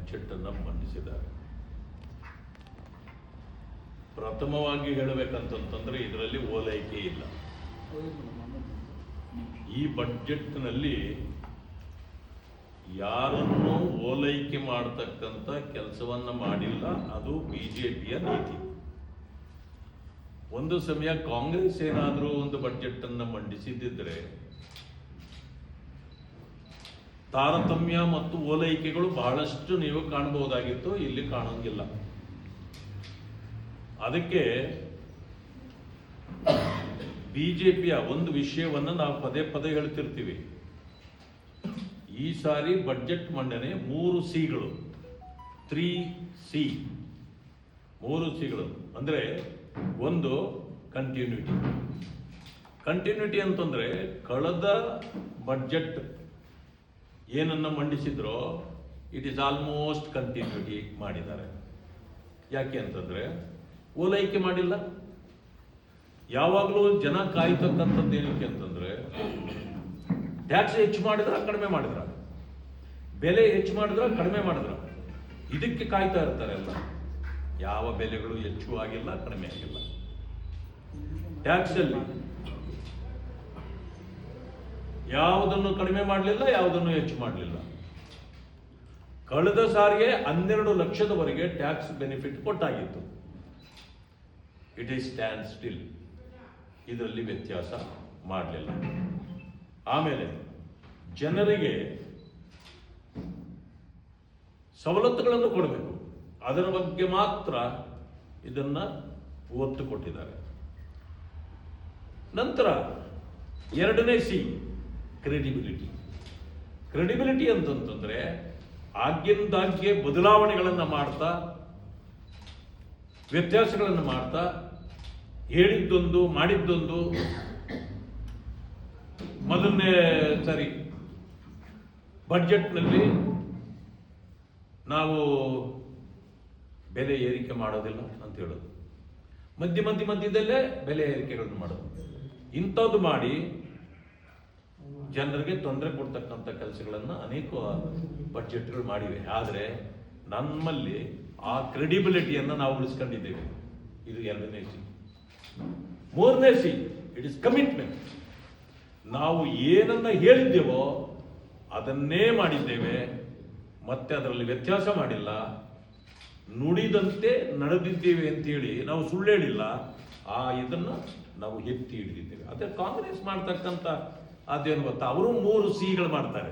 Budget ಅನ್ನು ಮಂಡಿಸಿದ್ದಾರೆ. ಪ್ರಥಮವಾಗಿ ಹೇಳಬೇಕಂತಂದ್ರೆ ಇದರಲ್ಲಿ ಓಲೈಕೆ ಇಲ್ಲ. ಈ ಬಜೆಟ್ನಲ್ಲಿ ಯಾರನ್ನು ಓಲೈಕೆ ಮಾಡತಕ್ಕಂಥ ಕೆಲಸವನ್ನ ಮಾಡಿಲ್ಲ. ಅದು ಬಿಜೆಪಿಯ ನೀತಿ. ಒಂದು ಸಮಯ ಕಾಂಗ್ರೆಸ್ ಏನಾದರೂ ಒಂದು ಬಜೆಟ್ ಅನ್ನು ಮಂಡಿಸಿದ್ದಿದ್ರೆ ತಾರತಮ್ಯ ಮತ್ತು ಓಲೈಕೆಗಳು ಬಹಳಷ್ಟು ನೀವು ಕಾಣಬಹುದಾಗಿತ್ತು. ಇಲ್ಲಿ ಕಾಣೋಂಗಿಲ್ಲ. ಅದಕ್ಕೆ ಬಿಜೆಪಿಯ ಒಂದು ವಿಷಯವನ್ನು ನಾವು ಪದೇ ಪದೇ ಹೇಳ್ತಿರ್ತೀವಿ. ಈ ಸಾರಿ ಬಜೆಟ್ ಮಂಡನೆ 3 ಸಿಗಳು, 3C, 3 ಸಿಗಳು ಅಂದ್ರೆ ಒಂದು ಕಂಟಿನ್ಯೂಟಿ ಅಂತಂದ್ರೆ ಕಳೆದ ಬಜೆಟ್ ಏನನ್ನ ಮಂಡಿಸಿದ್ರೋ ಇಟ್ ಈಸ್ ಆಲ್ಮೋಸ್ಟ್ ಕಂಟಿನ್ಯೂಟಿ ಮಾಡಿದ್ದಾರೆ. ಯಾಕೆ ಅಂತಂದ್ರೆ ಓಲೈಕೆ ಮಾಡಿಲ್ಲ. ಯಾವಾಗಲೂ ಜನ ಕಾಯ್ತಕ್ಕಂಥದ್ದು ಏನಕ್ಕೆ ಅಂತಂದ್ರೆ ಟ್ಯಾಕ್ಸ್ ಹೆಚ್ಚು ಮಾಡಿದ್ರ ಕಡಿಮೆ ಮಾಡಿದ್ರ, ಬೆಲೆ ಹೆಚ್ಚು ಮಾಡಿದ್ರ ಕಡಿಮೆ ಮಾಡಿದ್ರ, ಇದಕ್ಕೆ ಕಾಯ್ತಾ ಇರ್ತಾರೆ ಎಲ್ಲ. ಯಾವ ಬೆಲೆಗಳು ಹೆಚ್ಚು ಆಗಿಲ್ಲ, ಕಡಿಮೆ ಆಗಿಲ್ಲ. ಟ್ಯಾಕ್ಸ್ ಅಲ್ಲಿ ಯಾವುದನ್ನು ಕಡಿಮೆ ಮಾಡಲಿಲ್ಲ, ಯಾವುದನ್ನು ಹೆಚ್ಚು ಮಾಡಲಿಲ್ಲ. ಕಳೆದ ಸಾರಿಗೆ 12 ಲಕ್ಷದವರೆಗೆ ಟ್ಯಾಕ್ಸ್ ಬೆನಿಫಿಟ್ ಕೊಟ್ಟಾಗಿತ್ತು. It is stand still. ಇದರಲ್ಲಿ ವ್ಯತ್ಯಾಸ ಮಾಡಲಿಲ್ಲ. ಆಮೇಲೆ ಜನರಿಗೆ ಸವಲತ್ತುಗಳನ್ನು ಕೊಡಬೇಕು, ಅದರ ಬಗ್ಗೆ ಮಾತ್ರ ಇದನ್ನ ಒತ್ತು ಕೊಟ್ಟಿದ್ದಾರೆ. ನಂತರ 2ನೇ ಸಿ ಕ್ರೆಡಿಬಿಲಿಟಿ ಅಂತಂತಂದ್ರೆ ಆಗಿಂದಾಗ್ಗೆ ಬದಲಾವಣೆಗಳನ್ನು ಮಾಡ್ತಾ, ವ್ಯತ್ಯಾಸಗಳನ್ನು ಮಾಡ್ತಾ, ಹೇಳಿದ್ದೊಂದು ಮಾಡಿದ್ದೊಂದು. ಮೊದಲನೇ ಸಾರಿ ಬಜೆಟ್ನಲ್ಲಿ ನಾವು ಬೆಲೆ ಏರಿಕೆ ಮಾಡೋದಿಲ್ಲ ಅಂತ ಹೇಳೋದು, ಮಧ್ಯದಲ್ಲೇ ಬೆಲೆ ಏರಿಕೆಗಳನ್ನು ಮಾಡೋದು, ಇಂಥದ್ದು ಮಾಡಿ ಜನರಿಗೆ ತೊಂದರೆ ಕೊಡ್ತಕ್ಕಂಥ ಕೆಲಸಗಳನ್ನು ಅನೇಕ ಬಜೆಟ್ಗಳು ಮಾಡಿವೆ. ಆದರೆ ನಮ್ಮಲ್ಲಿ ಆ ಕ್ರೆಡಿಬಿಲಿಟಿಯನ್ನು ನಾವು ಉಳಿಸ್ಕೊಂಡಿದ್ದೇವೆ. ಇದು 2ನೇ ಸಿ. 3ನೇ ಸಿ ಇಟ್ ಇಸ್ ಕಮಿಟ್ಮೆಂಟ್. ನಾವು ಏನನ್ನ ಹೇಳಿದ್ದೇವೋ ಅದನ್ನೇ ಮಾಡಿದ್ದೇವೆ, ಮತ್ತೆ ಅದರಲ್ಲಿ ವ್ಯತ್ಯಾಸ ಮಾಡಿಲ್ಲ. ನುಡಿದಂತೆ ನಡೆದಿದ್ದೇವೆ ಅಂತೇಳಿ ನಾವು ಸುಳ್ಳು ಹೇಳಿಲ್ಲ. ಇದನ್ನ ನಾವು ಎತ್ತಿ ಹಿಡಿದಿದ್ದೇವೆ. ಅದೇ ಕಾಂಗ್ರೆಸ್ ಮಾಡ್ತಕ್ಕಂಥ ಅದೇನು ಗೊತ್ತಾ, ಅವರು 3 ಸಿಗಳು ಮಾಡ್ತಾರೆ.